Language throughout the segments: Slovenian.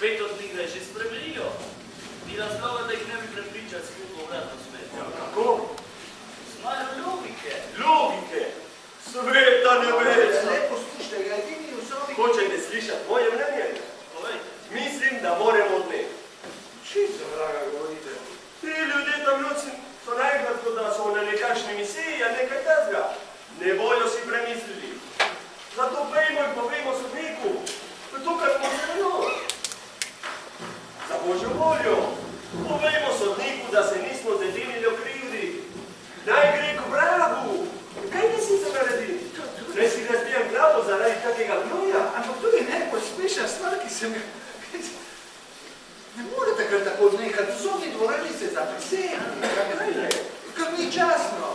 5 od njih ga je že spremenilo. Ni razloga, da jih ne bi prepričal skupaj obratno smer. Ja, kako? Znajo logike. Logike? Sveta nebesa! Lepo slušajte, ga edini v sobi... Hočete slišati moje mnenje? Povejte. Mislim, da moramo odneti. Čim za vraga govorite? Ti ljudje tam noci so naenkrat, kot da so na nekakšni misiji, a nekaj tezga. Ne bojo si premislili. Zato pejmo in povejmo sodniku. To je to, kar smo želimo. Za Božjo voljo. Povejmo sodniku, da se nismo zedinili o krivdi. Naj gre k vragu. Kaj nisi se naredi? Ne si razbijem glavo zaradi takega gnoja. Ampak tudi ne pospeša stvar, ki se mi... Ne morete kar tako odnehati. V sodni dvorani se zaprisejati. Kar ni časno.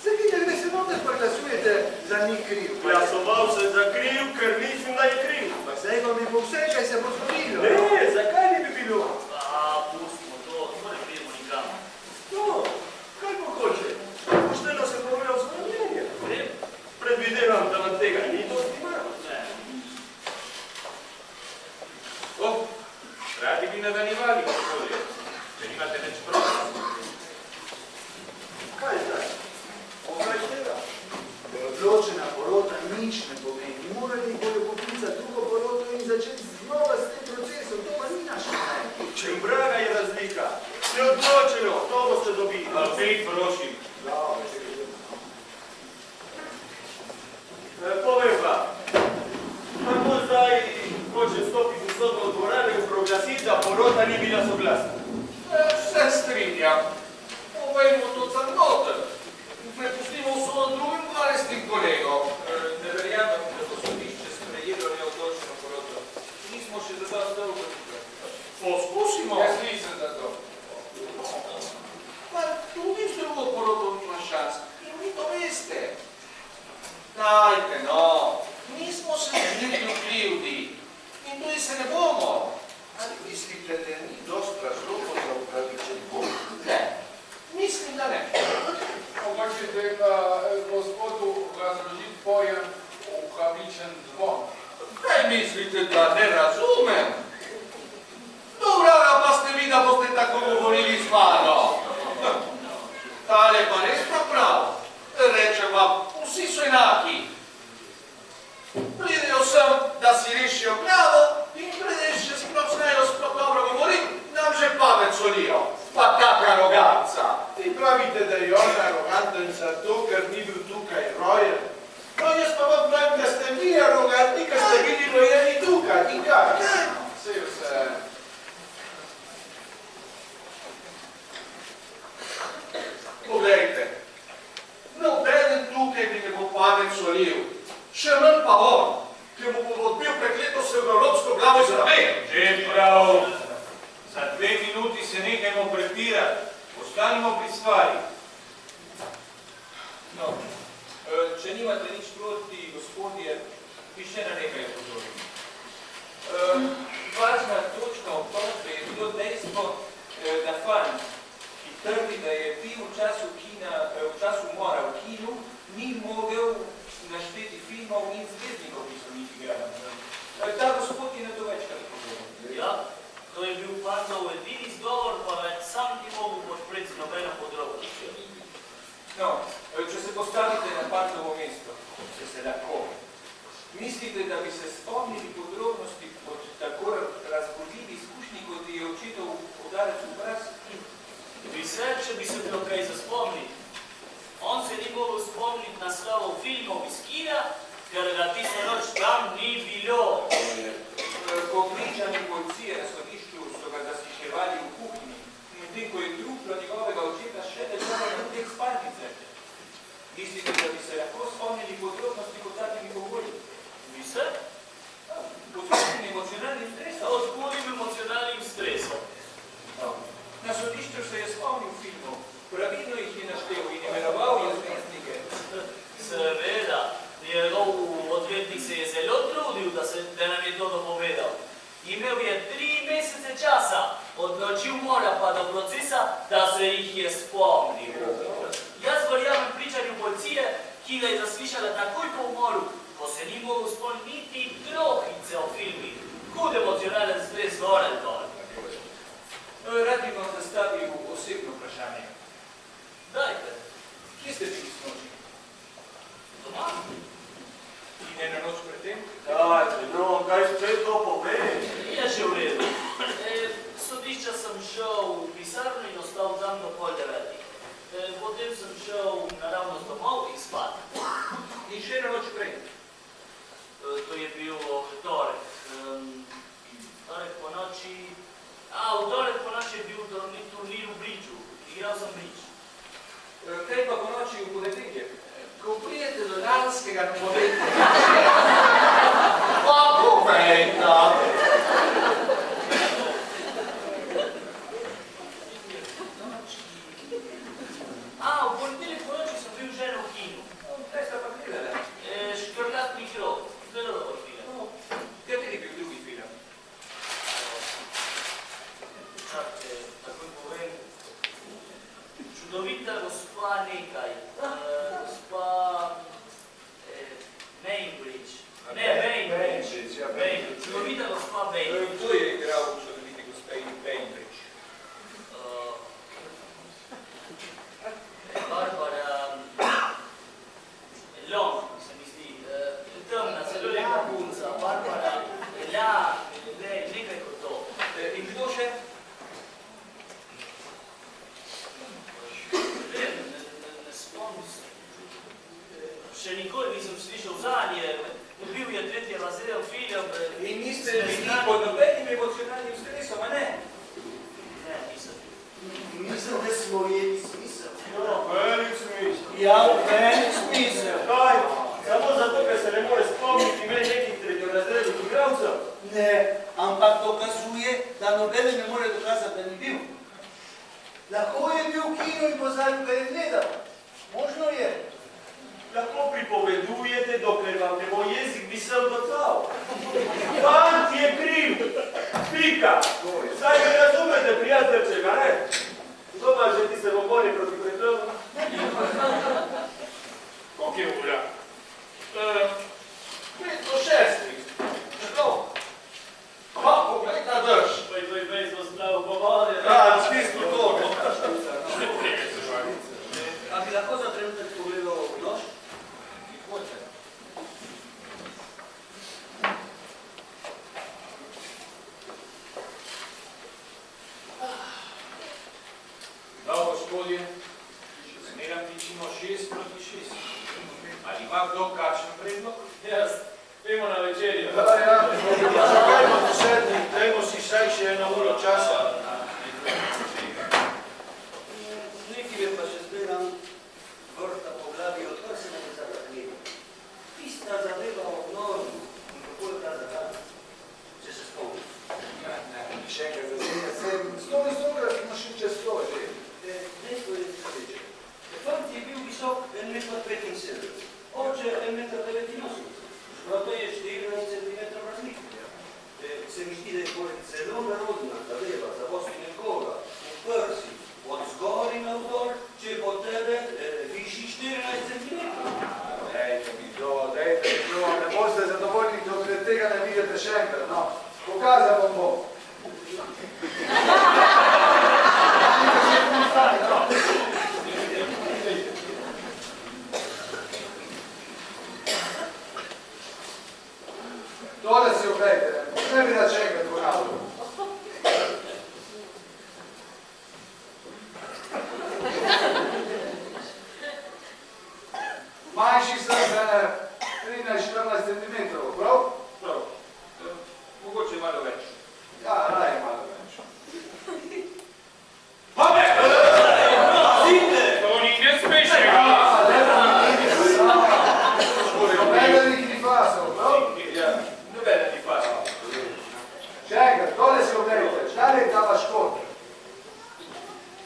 Zakaj ne se note preglasujete za ni kriv? Glasoval sem za kriv, ker mislim, da je kriv. Pa zdaj vam je po vse, kaj se bo zgodilo. Ne, zakaj ne bi bilo? Pustimo to, to ne prijemo nikam. No, kaj pa hoče? Pošteno se povedal svoje mnenje. Vem? Predvidevam, da vam tega ni dosti malo. Ne. Radi bi nadaljevali, gospodje. Če nimate več prosti. Kaj zdaj? Kaj tega? Odločena porota nič ne pomeni. Morali bojo poklicati drugo poroto in začeti znova s tem procesom. To pa ni naša mnenje. Če v vraga je razlika. Se odločeno, to boste dobili. Alfej, prosim. Povem pa, kako zdaj hoče stopiti v sodno dvorano in proglasiti, da porota ni bila soglasna? Se strinjam. Povejmo to crnoten. Prepustimo vso drugim 12 kolegom. Ne verjamem, da bo sodišče sprejelo neodločeno poroto. Nismo še zadosti dolgo tukaj. Poskusimo. Jaz nisem za to. Pa tudi z drugo poroto nima šans. In vi to veste. Dajte, no. Nismo se žili v krivdi. In tudi se ne bomo. Ali mislite, da ni dost razlogov za upravičen bog? Ne. Mislim, da ne. Hočete pa gospodu razložiti pojem upravičen zvon. Kaj mislite, da ne razumem? Dobraga pa ste vi, da boste tako govorili z mano. Tale pa res pa prav. Rečem vam, vsi so enaki. Pridejo sem, da si rešijo glavo in pridejo, če sploh znajo sploh dobro govoriti, nam že pamet solijo. Pa taka aroganca. Ti pravite, da je on aroganten zato, ker ni bil tukaj rojen. No, jaz pa vam pravim, da ste vi arogantni, ker ste bili rojeni tukaj. In kaj? Sej vse. Poglejte, nobeden tukaj bi ne bo pamet solil. Še manj pa on, ki mu bo odbil prekleto srednjeevropsko glavo iz ramen. Že prav. Za 2 minuti se nehajmo prepirati. Ostanimo pri stvari. No, če nimate nič proti, gospodje, bi še na nekaj pozorim. Važna točka obtožbe je bilo dejstvo, da fan, ki trdi, da je bil v času mora v kinu, ni mogel našteti filmov in zvezdnikov, ki so njih igrali. Ta gospod je na to večkrat pozoril. Ja, to je bil Pandov edini izgovor, pa več sam ti mogu podpreti z nobeno podrobnostjo. No, če se postavite na Pandovo mesto, če se lahko, mislite, da bi se spomnili podrobnosti pod tako razbudljivi izkušnji, kot je očitov udarec v obraz? Bi se, če bi se bilo kaj za spomniti. On se ni mogel spomniti naslovov filmov iz kina, ker ga tisto noč tam ni bilo. Po pričanju policije na sodišču so ga zasiševali v kuhinji, medtem ko je truplo njegovega očeta še držalo na teh spalnice. Mislite, da bi se lahko spomnili podrobnosti pod takimi pogoji? Bi se? Pod kakšnim emocionalnim stresom? Pod hudim emocionalnim stresom. Na sodišču se je spomnil filmov, pravilno jih je naštel in imenoval je zvezdnike. Seveda, njegov odvetnik se je zelo trudil, da nam je to dopovedal. Imel je 3 mesece časa, od noči umora pa do procesa, da se jih je spomnil. Jaz verjamem pričanju policije, ki ga je zaslišala takoj po umoru, ko se ni mogel spomniti niti trohice o filmih, Kud emocionalen stres gore dol. Rad bi vam zastavil osebno vprašanje. Dajte, Kje ste bili sinoči? doma. In eno noč predtem? Dajte, no, kaj spet to pove? Je še v redu. Sodišča sem šel v pisarno in ostal tam do 8:30. Potem sem šel naravnost domov in spat. In še eno noč prej? To je bil torek. Torek po noči... v torek po noči je bil turnir v bridžu. Igral sem bridž. Kaj pa po noči v ponedeljek? Ko prijete do lanskega ponedeljka. Pa povej, tate. V ponedeljek po noči sem bil žena v kinu. Kaj sta pa gledala? Škrlatni krog. Zelo dober film. Kateri bil drugi film? Čakajte, takoj povem. Čudovita gospa nekaj. Gospa... Bainbridge. Ne, Bainbridge. ja, Bainbridge. Čudovita gospa Bainbridge. Kdo je igral v čudoviti gospe Bainbridge? Barbara... Long, se mi zdi. Temna, zelo lepa punca. Barbara... nekaj kot to. In kdo še? Ne spomnim se. Še nikoli nisem slišal zanje. Bil je tretji razred film. In niste bili pod nobenim emocionalnim stresom, a ne? Ne, nisem. Mislim, da smo ujeli smisel. Velik smisel. Ja, velik smisel. Kaj? Samo zato, ker se ne more spomniti ime nekih tretjorazrednih igralcev? Ne, ampak dokazuje, da nobene ne more dokazati, da ni bil. Lahko je bil v kinu in pozabil, da je gledal. Možno je. Lahko pripovedujete, dokler vam ne bo jezik visel do tlav. Fant je kriv. Pika. Saj me razumete, prijateljček, a ne? Kdo ima že tiste bombone proti predlogu? Koliko je ura? 5 do 6. Tako. Poglej na drž. Bej, smo zdravo povode. Čisto to. A bi lahko za trenutek pogledal nož? Hoče. No, gospodje, še zmeram tičimo 6 proti 6. Ali ima kdo kakšen predlog? Jaz, pojmo na večerjo. Ja, čakajmo do 7, dajmo si vsaj še 1 uro časa. Nekaj je pa še zberam vrta po glavi, odkar se ne zavrnili. Tista zadeva o obnovi in kako je ta zadeva, če se spomni. Še enkrat zaznja sem. 100-krat imaš še čez 100 že. Dejstvo je sledeče. Fant je bil visok 1,75 m, oče 1,89 m. Prav to je 14 cm razlike. Se mi zdi, da je poleg zelo narodna zadeva za Bosni in Koga v prsi, od zgori na vdol, če bo tebe višji 14 cm. Dajte mi to, ne boste zadovoljni, dokler tega ne vidite še enkrat, no. Pokazal vam bom. Tole si oglejte, ne bi da še enkrat ponavljal. Manjši sem za 13-14 cm, prav? Prav. Mogoče malo več. Ja, raje malo več. Hame! Zite! To ni nesmešega! Nobenih ni fasov, prav? Ja, nobene ni pasal. Še enkrat, tole si oglejte, štale je ta vaš kot.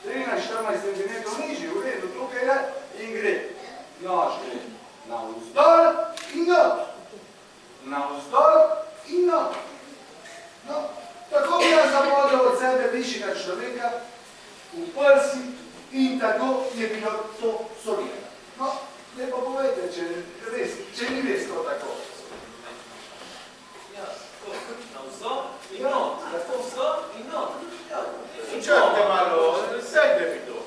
13-14 cm nižji, v redu, tukaj je in gre. Nož gre navzdol in not. Navzdol in not. No, tako bi jaz zapodal od sebe višjega človeka v prsi in tako je bilo to solidno. No, zdaj pa povejte, če ni res to tako. Ja, navzdol Certo, malo, sai debito.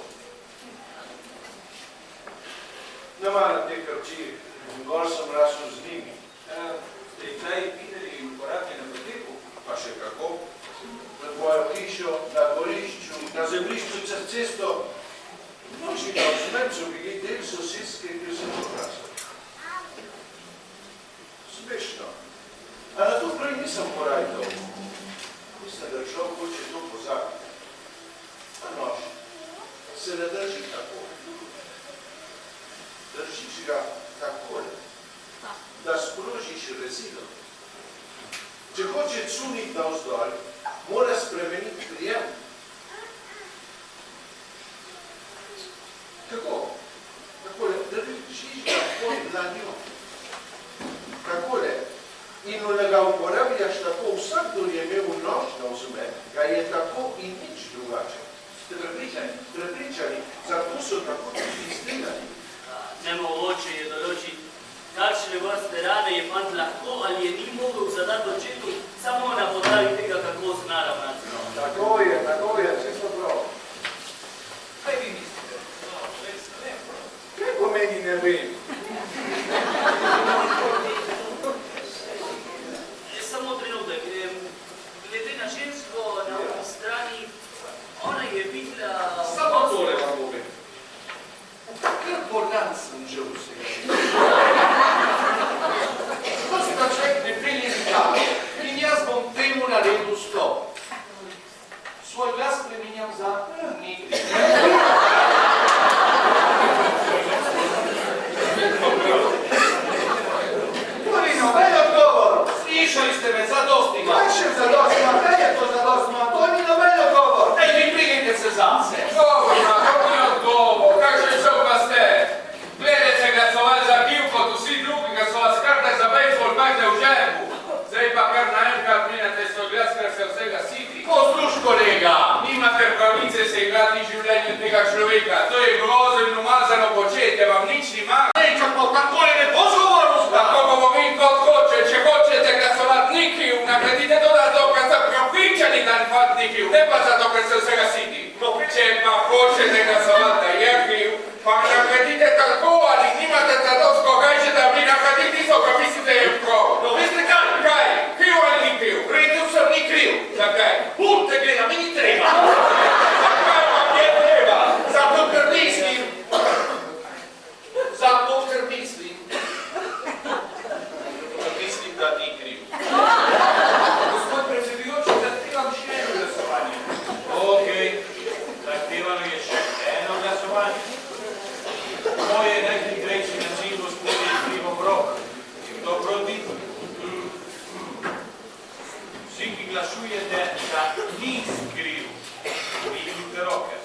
Нема на те кърчи, горе съм расъл с ними. Сте taj videli uporabljene na poteku? А ще какво? На твоя хишо, на горищу, на землищу църцесто. Ночи да осмецо би ги дели сосиски и се покрасат. Смешно. А на то прави нисам порайдал. Мисля да човек хоче то позади. А нощ се не държи тако. Държиш ga tako da sprožiš rezilo. Če hoče cunit navzdol, mora spremeniti prijem. Kako? Takole, držiš ga pod dlanjo. Takole. In ga uporabljaš tako, vsakdo je imel nož na vzme, ga je tako in nič drugače. Ste prepričani, zato so tako tudi izdelani. Nemogoče je določiti, kakšne vrste rane je fant lahko ali je ni mogel zadati očetu samo na podlagi tega, kako zna ravnati. Tako je, čisto prav. Kaj vi mislite? No, res ne vem. Kaj pomeni ne vem? Samo trenutek. Glede na žensko na ovoj strani, ona je videla... Samo tole vam povem. Kar bolan sem že vsega. To si da človek ne pelje nikam. In jaz bom temu naredil stop. Svoj glas spreminjam za nekaj. To ni noben odgovor. Slišali ste me, zadostnima. Kaj še zadostnima? Kaj je to zadostnima? To ni noben odgovor. Ej, vi prigajte se zase. Dobro, kako ni odgovor, kakšen šok pa ste? Gledajte glasovati za pivko, vsi drugi glasovati skrtek za bejzbol, majte v žepu. Zdaj pa kar naenkrat menjate svoj glas, ker se vsega siti. Posluš, kolega. Nimate pravice se igrati življenjem tega človeka. To je grozno in umazano početje, vam nič ni mar. Ej, kako takole ne boš govoril z Tako bomo mi kot hoče, če hočete glasovati ni kriv, naredite to zato, ker ste prepričani, da ni fant ni kriv, ne pa zato, ker se vsega siti. Če pa hočete glasovati, da je kriv, pa naredite tako ali nimate zadost koga že, da bi naredili tisto, kar mislite je prav. No, veste kaj? Kaj? Kriv ali ni kriv? Rekel sem ni kriv. Zakaj? Punte gleda, mi ni treba. Zakaj vam je treba? Zato, ker mislim, da ni kriv. Gospod predsedujoči, zahtevam še eno glasovanje. Okej, zahtevano je še eno glasovanje. To je najhitrejši način, gospodje, krivo brok. Kdo proti? Vsi, ki glasujete, da ni kriv, dvignite roke.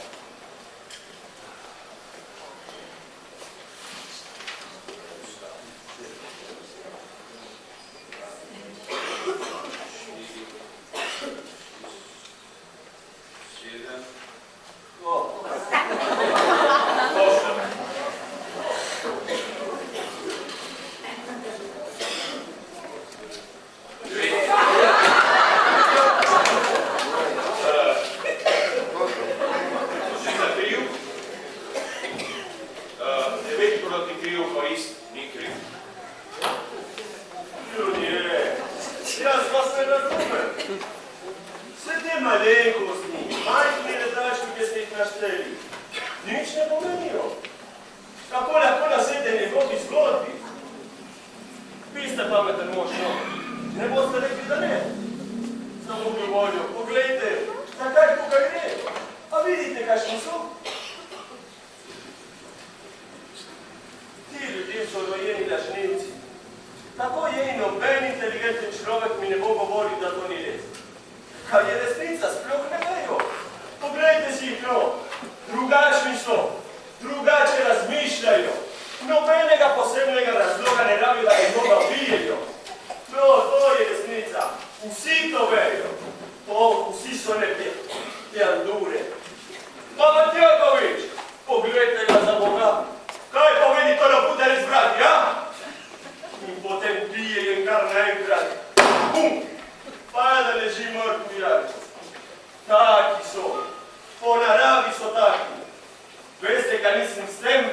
mehanizm s tem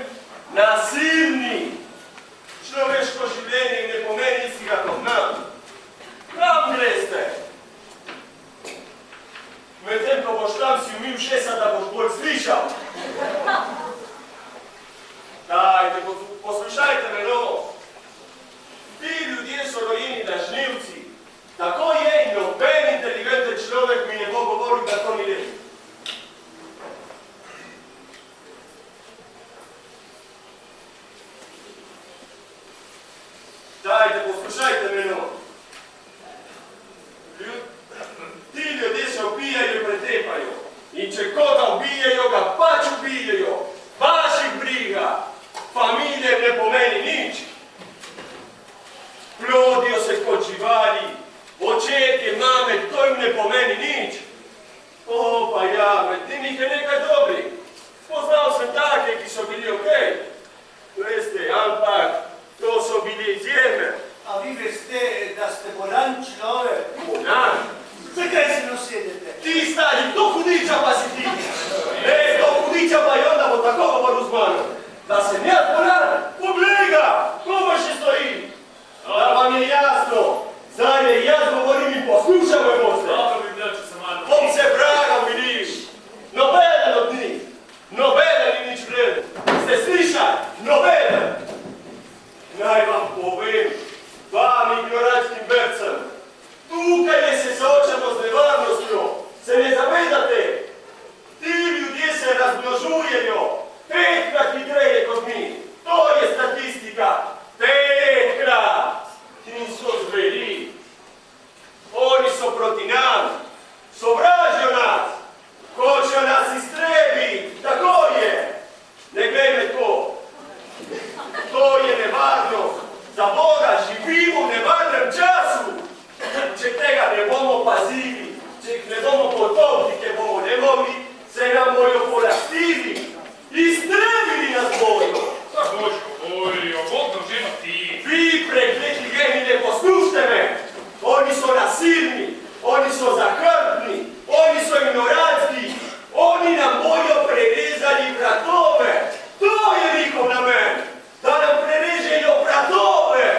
nasilni. Človeško življenje ne pomeni istega kot nam. Kam greste? Medtem, ko boš tam si umil šesa, da boš bolj slišal. Dajte, poslušajte me, no. Ti ljudje so rojeni lažnivci. Tako je in noben inteligenten človek mi ne bo govoril, da to ni res. Dajte, poslušajte me, no. Ti ljudje se ubijajo in pretepajo. In če koga ubijajo, ga pač ubijajo. Vaših briga. Familije ne pomeni nič. Plodijo se kot živali. Očetje, mame, to jim ne pomeni nič. O, pa ja, med tem jih je nekaj dobrih. Poznal sem take, ki so bili okej. Veste, ampak to so bili izjeme. A vi veste, da ste bolan človek? Bolan? Zakaj se nasedete? Ti stari, to hudiča pa si ti. To hudiča pa je on, da bo tako govoril z mano. Da sem jaz bolan? Poglej ga, koma še stoji. Da vam je jasno. Zdaj jaz govorim in poslušam me boste. Dobro bi bilo, če se malo... Bom se vragal, vidiš. Nobeden od njih. Nobeden ni nič vreden. Ste slišali? Nobeden. Naj vam povem, vam ignorantskim bercem. Tukaj ne se soočamo z nevarnostjo. Se ne zavedate? Ti ljudje se razmnožujejo. 5-krat hitreje kot mi. To je statistika. 5-krat. In so zveri. Oni so proti nam. Sovražijo nas. Hočejo nas iztrebiti. Tako je. Ne glej me to. To je nevarnost. Za Boga živimo v nevarnem času. Če tega ne bomo pazili, če jih ne bomo potopili, ker bomo ne mogli, se nam bojo polastili. Iztrebili nas bojo. Tako boš govorijo, Bog družino ti. Vi, prekleti geni, ne poslušajte me. Oni so nasilni, oni so zahrbni, oni so ignorantski. Oni nam bojo prerezali vratove. To je njihov namen. Da nam prerežejo vratove.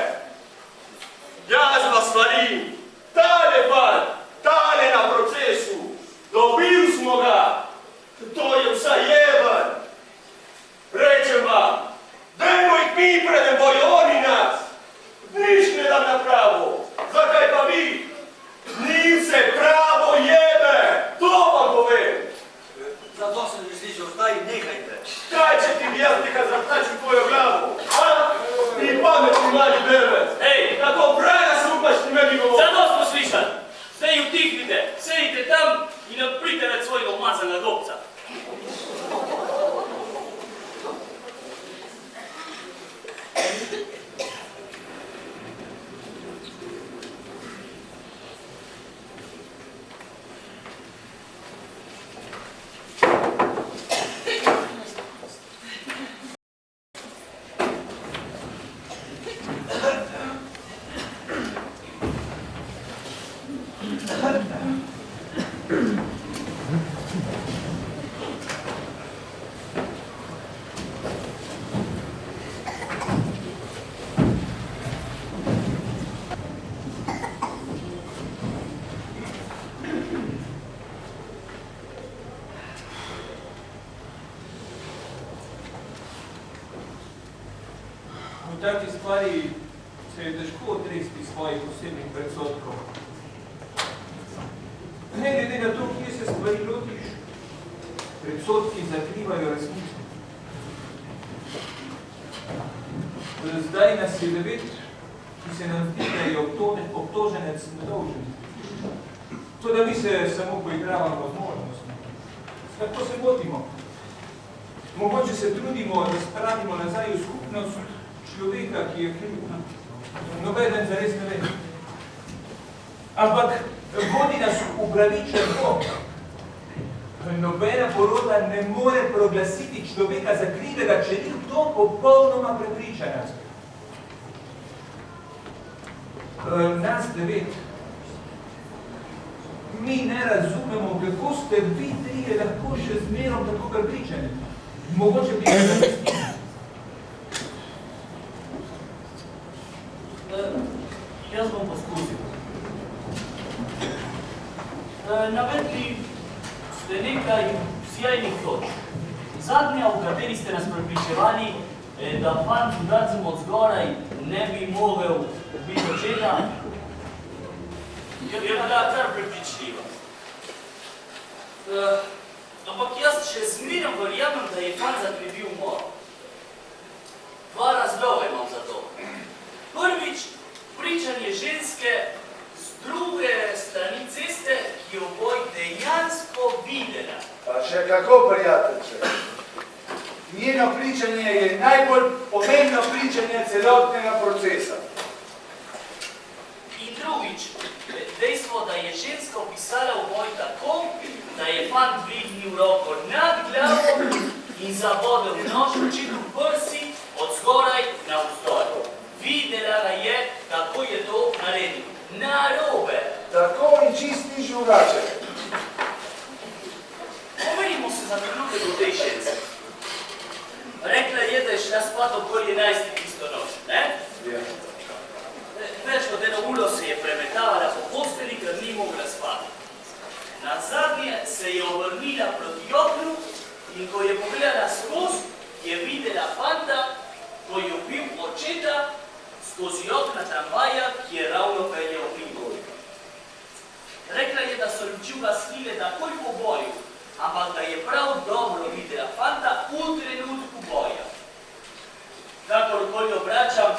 Jaz vas valim. Tale fant, tale na procesu. Dobil smo ga. To je vsaj jeban. Rečem vam, dajmo jih mi, preden bojo oni nas. Nič ne dam na pravo. Zakaj pa vi? Njim se pravo jebe. To vam povem. Zato sem že slišal, zdaj nehajte. Kaj, če ti bi jaz nekaj zatračil tvojo glavo? A? Ti pametni mali berbec. Ej, Kako vraga se upaš ti meni govoriti? Za nos poslišan. Zdaj utihnite, sedite tam in naprite nad svojega umazana dobca. V takih stvari se je težko otresti svojih osebnih predsodkov. Ne glede na to, kje se stvari lotiš, predsodki zakrivajo resnico. Zdaj nas je 9, ki se nam zdi, da je obtoženec nedolžen. To, da mi se samo poigravamo z možnostmi. Tako se motimo. Mogoče se trudimo, da spravimo nazaj v skupnost človeka, ki je kriv. Nobeden zares ne ve. Ampak vodi nas upravičen Bog. Nobena poroda ne more proglasiti človeka za krivega, če ni v to popolnoma prepričana. Nas 9. Mi ne razumemo, kako ste vi trije lahko še zmerom tako prepričani. Mogoče bi jaz bom poskusil. Navedli ste nekaj sjajnih točk. Zadnja, v kateri ste nas prepričevali, da fant udarcem od zgoraj ne bi mogel biti očeta, je bila kar prepričljiva. Ampak jaz še zmeraj verjamem, da je fant zakrivil umor. Dva razloga imam za to. Prvič, pričanje ženske z druge strani ceste, ki jo boj dejansko videla. Pa še kako, prijateljče. Njeno pričanje je najbolj pomembno pričanje celotnega procesa. In drugič, dejstvo, da je ženska opisala uboj tako, da je fant dvignil roko nad glavo in zabodel nož očitu prsi od zgoraj na vzdolj. Videla ga je, kako je to naredil. Narobe! Tako in čist ni drugače. Pomenimo se za trenutek o tej ženski. Rekla je, da je šla spat okoli 11 isto noč, ne? Ja. Več kot eno uro se je premetavala po posteli, ker ni mogla spati. Nazadnje se je obrnila proti oknu in ko je pogledala skozi, je videla fanta, ko je ubil očeta skozi okna tramvaja, ki je ravno peljal mimo. Rekla je, da so luči ugasnile takoj po boju, ampak da je prav dobro videla fanta v trenutku boja. Kakorkoli obračam,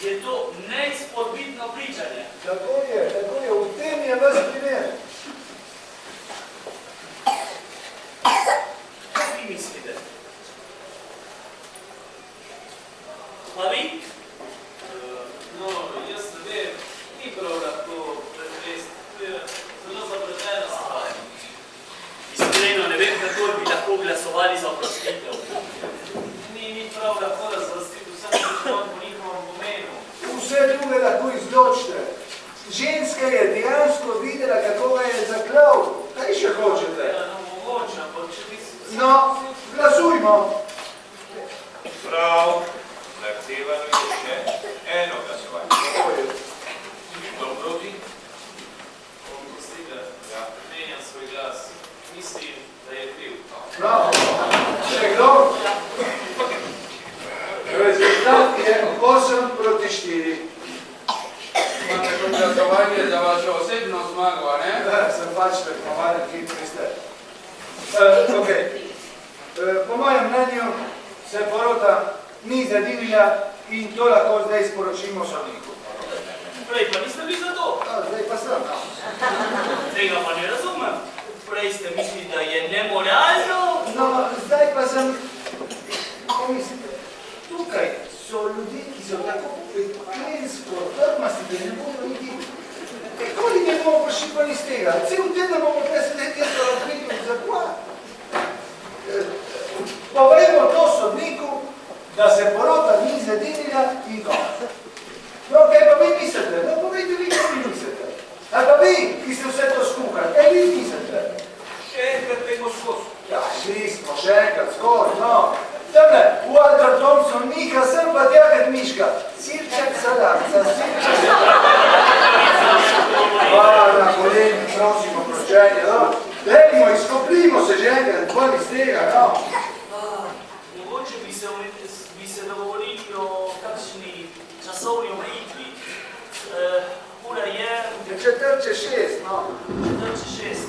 je to neizpodbitno pričanje. Tako je, v tem je ves primer. Kaj vi mislite? Pa vi? No, jaz ne vem, ni prav lahko predvesti. To je zelo zapletena stvar. Iskreno, ne vem, kako bi lahko glasovali za oprostitev. Ni prav lahko razvrstiti vsem pričevom po njihovem pomenu. Vse druge lahko izločite. Ženska je dejansko videla, kako ga je zaklal. Kaj še hočete? Ja, no, mogoče, ampak če bi se... No, glasujmo. Prav, zahtevano je še eno glasovanje. Kdo proti? Oprostite, menjam svoj glas. Mislim, da je kriv. No, še kdo? Rezultat je 8 proti 4. Imate kot glasovanje za vašo osebno zmago, ne? Sem pač tekmovalen, hitri ste. Po mojem mnenju se porota ni zadivila in to lahko zdaj sporočimo sodniku. Prej pa niste bili za to. Zdaj pa sem. Tega pa ne razumem. Prej ste mislili, da je nemoralno. No, zdaj pa sem... Pomislite, tukaj so ljudje, ki so tako peklensko trmasti, da ne bodo niti... Koli ne bomo prišipali iz tega? Cel teden bomo tukaj sedeti, jaz pa odkritil zakon. Povejmo to sodniku, da se porota ni zadivila in konec. No, kaj pa vi mislite? No, povejte vi, kaj vi mislite. Ali pa vi, ki ste vse to skuhali, kaj vi mislite? Še enkrat pejmo skozi. Ja, šli smo še enkrat skozi, no. Tamle, Walter Thompson, Nika, sem pa tjaket miška. Sirček salamca, sirček salamca. Na koleni, prosimo proščenje, no. Dajmo, izkopljimo se že enkrat, bolj iz tega, no. Mogoče bi se dogovorili o kakšni časovni omejitvi. Ura je... 4:06, no. 4:06.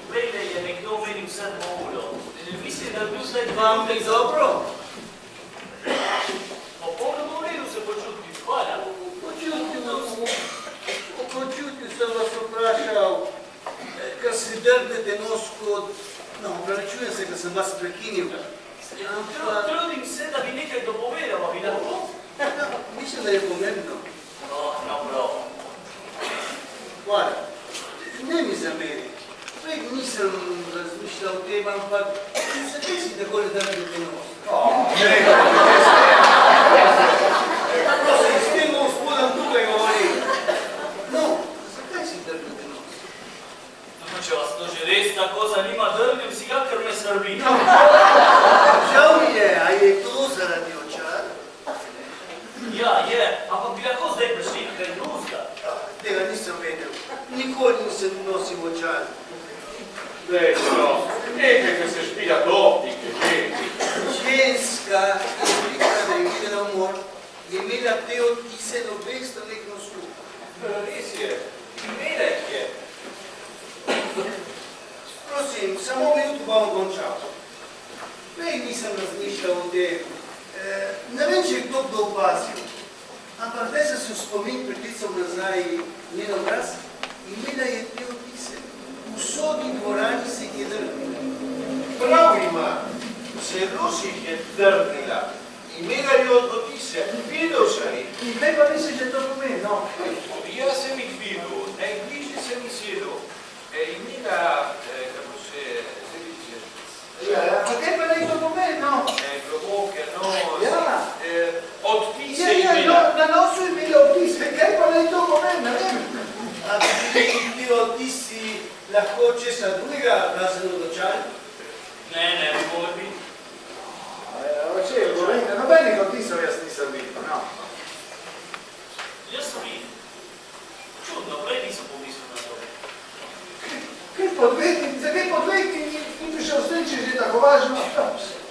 Prejle je nekdo omenil 7 uro. Mislim, da je bil zdaj vam nek dobro. Popolnoma v redu se počuti. Hvala. Počutil sem vas vprašal, ker si drbete nos kot... No, opravičujem se, ker sem vas prekinil. Trudim se, da bi nekaj dopovedal, bi lahko? Mislim, da je pomembno. No, prav. Hvala. Ne mi zameri. Prej nisem razmišljal o tem, ampak zakaj si takole drbete nos? Ko se s tem gospodom tukaj govori. No, zakaj si drbete nos? Če vas što že res tako zanima, drgnem si ga, ker me srbi. Žal mi je, a je to zaradi očal? Ja, je, ampak bi lahko zdaj prišli kaj drugega. Tega nisem vedel. Nikoli nisem nosil očal. Dej, no, nekaj se špilja do optike, že. Ženska, ki je rekla, da je videla umor, je imela te odtise na obeh straneh nosu. Res je, imela jih je. Prosim, samo minuto bom končal. Prej nisem razmišljal o tem. Ne vem, če je kdo opazil, ampak zdaj sem se v spomin priklical nazaj njen obraz. Imela je te odtise. V sobi dvorani se jih je drgnila. Prav ima, zelo si jih je drgnila. Imela je odtise, videl sem jih. In kaj pa misliš, da to pomeni, no? Jaz sem jih videl, najbližje sem jih sedel. Imela, kako se reče, Ja, pa kaj pa naj to pomeni, no? globoke nos, Ja. odtise Ja, imela. na nosu je imela odtise, kaj pa naj to pomeni, ne vem. A bi bili ti odtisi lahko česa drugega, razen od očal? Ne, mora biti. Oče, govorite, nobenih odtisov jaz nisem videl, no. Jaz sem videl. Čudno, prej nisem pomislil na to. Zakaj podvetnik ni prišel s tem, če že tako važno?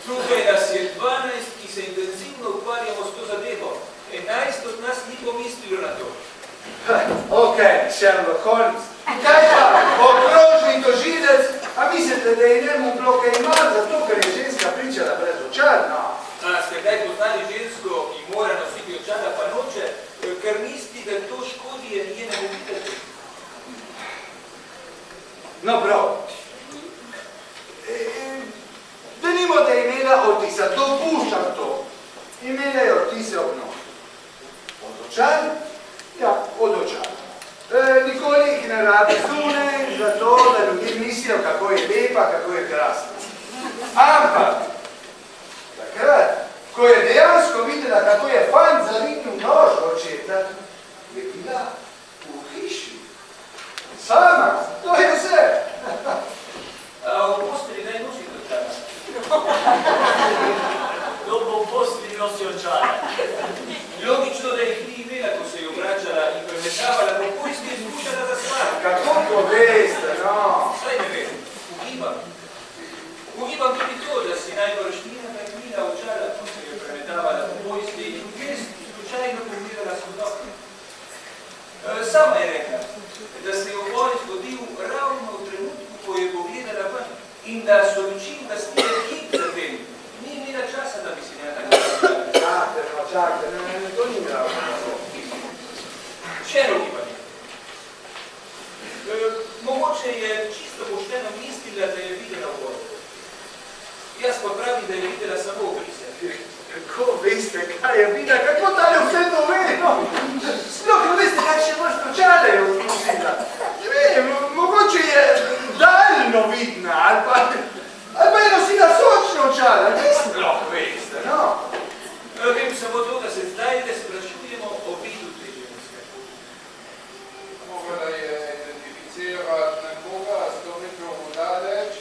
Tukaj nas je 12, ki se intenzivno ukvarjamo s to zadevo. 11 od nas ni pomislilo na to. Ok, Sherlock Holmes. Kaj pa, okrožni tožilec, a mislite, da je njemu bilo kaj malo, zato ker je ženska pričala brez očal, no? A ste kdaj poznali žensko, ki mora nositi očala, pa noče, ker misli, da to škodi njenemu videti? No, prav. Denimo, da je imela odtisa, dopuščam to. Imela je odtise ob nosu. Od očal? Ja, od očal. Nikoli jih ne rabi zunaj, zato da ljudje mislijo, kako je lepa, kako je krasna. Ampak, takrat, ko je dejansko videla, kako je fant zarinil nož v očeta, je bila v hiši. Sama, to je vse. A v posteli daj nositi očala? Kdo bo v posli nosil očala? Logično, da jih ni imela, ko se je obračala in premetavala, bo pojski je zbušala za stvar. Kako to veste, no? Saj ne vem, ugibam. Ugibam tudi to, da si najbrž njena imela očala, ko se je premetavala po pojski in vmes slučajno pogledala sodok. Sama je rekla, da se je oboj zgodil ravno v trenutku, ko je pogledala ven in da so luči kasnije hip za tem. Ni imela časa, da bi si njena nekaj. Čakajte, ne, to ni ravno. Še eno gibanje. Mogoče je čisto pošteno mislila, da je videla vodo. Jaz pa pravim, da je videla samo obrise. Kako veste, kaj je videla, kako tale vse to ve, no? Sploh ne veste, kakšne vrste očale je vznosila. Ne vem, mogoče je daljno vidna, ali pa je nosila sočno očala, ne sploh veste, no? Vem samo to, da se zdaj ne sprašujemo o vidu te ženske. Mogla je identificirati nekoga, 100 metrov daleč,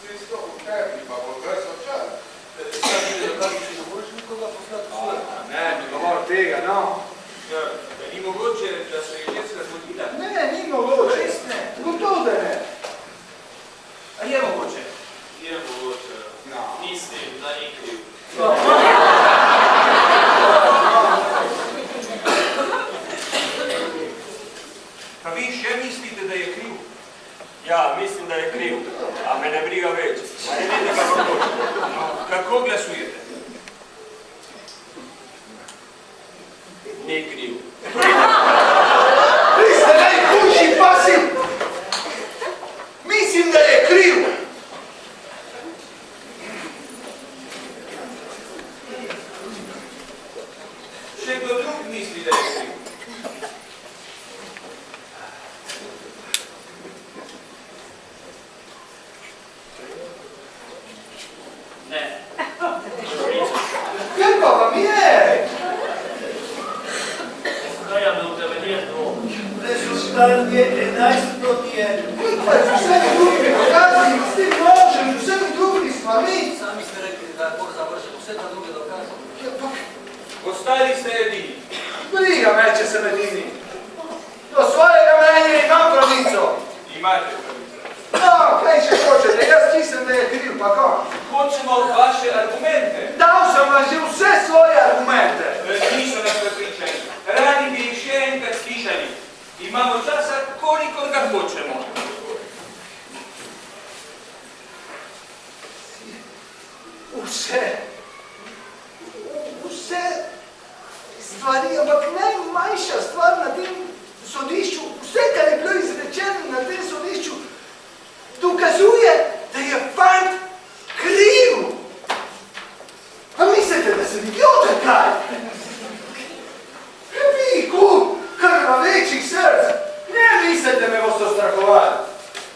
čisto v tebi, pa bo brez očal. Sam je da bi si dovolj nekoga poslati v svet. Ne, mi govor tega, no? Ni mogoče, da se je ženska zgodila? Ne, ni mogoče. Res ne. Gotovo da ne. A je mogoče? Je mogoče. No. Mislim, da ni kriv. Pa vi še mislite, da je kriv? Ja, mislim, da je kriv, a me ne briga več. Ne vidi, kako hoče. Kako glasujete? Ni kriv. Vi ste najhujši pasiv! Mislim, da je kriv! Še kdo drug misli, da je kriv? Ne. svemi drugimi dokazi, s tim nožem, z vsemi drugimi stvarmi. Sami ste rekli, da je spor završen, vse ta druge dokaze. Ja, pa, Ostali ste edini. briga me, če sem edini. Do svojega mnenja imam pravico. Imate pravico. No, kaj še hočete, jaz mislim, da je kriv, pa konc. Hočemo vaše argumente. Dal sem vam že vse svoje argumente. Niso nas prepričali. Radi bi jih še enkrat slišali. Imamo časa, kolikor ga hočemo. Vse stvari, ampak najmanjša stvar na tem sodišču, vse, kar je bilo izrečeno na tem sodišču, dokazuje, da je fant kriv. A mislite, da sem idiota kaj? Vi, krvavečih src, ne mislite, me boste strahovali.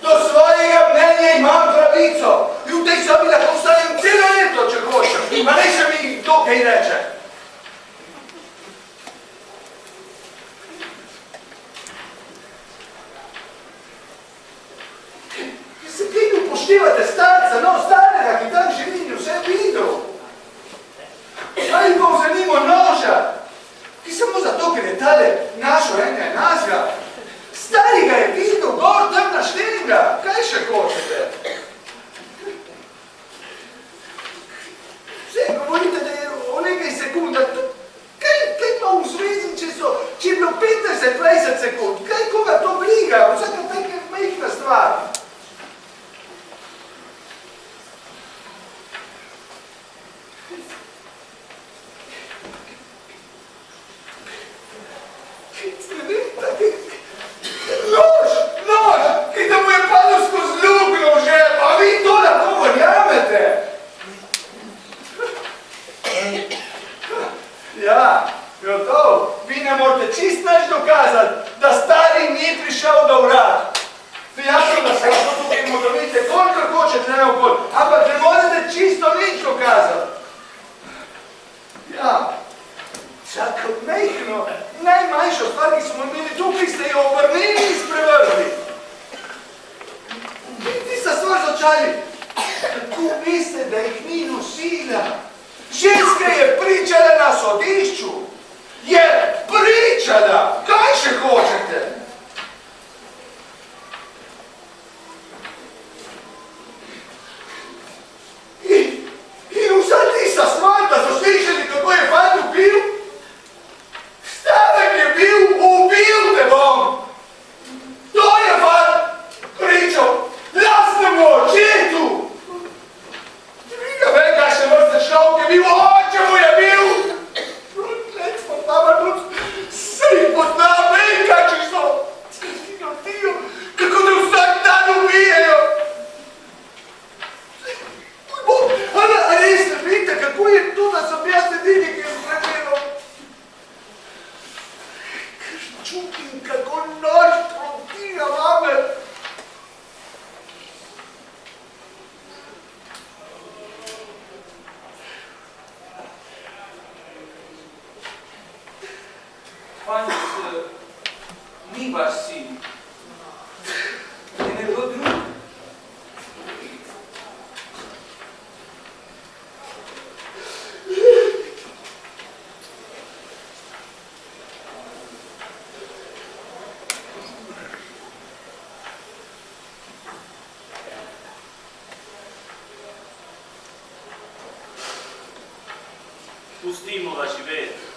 Do svojega mnenja imam pravico. In v tej sobi lahko ostanem celo leto, če hočem. Pa ne še mi to kaj reče. Se kaj ne upoštevate starca, no starega, ki tam živi in vse videl? Ali pa vzemimo noža, ki samo zato, ker je tale našo enega nazga. Stariga je videl, gor tam na šteringa. Kaj še hočete? Vse govorite, da je o nekaj sekundah. Kaj pa v zvezi, če je bilo 15-20 sekund? Kaj koga to briga? Vsaka taka majhna stvar. Nož, ki da mu je padel skozi luknjo v žep, a vi to lahko verjamete? Ja, gotov, vi ne morate čist nič dokazati, da stari ni prišel do vrat. Jasno, da se lahko tukaj modovite, koliko hočete neokoli, ampak ne morate čisto nič dokazati. Ja, vsako majhno, najmanjšo stvar, ki smo imeli tukaj, ste jo obrnili in sprevrli. Tista stvar začali, kako veste, da jih ni nosila? Ženska je pričala na sodišču. Je pričala! Kaj še hočete? In vsa tista stvar, da so slišali, kako je fant ubil? Stavek je bil, ubil te bom! To je fant pričal lastnemu očetu! Viga ve, kakšne vrste človek je bil, oče mu je bil! Lec potnama tudi, sej potnama, vem, kakšni so! Kako te vsak dan ubijejo! A res ne vidite, kako je to, da sem jaz edini, ki je spremenil? Čutim, kako nož protiga vame. Fant ni vaš sin. Je nekdo drug. Pustimo ga živeti.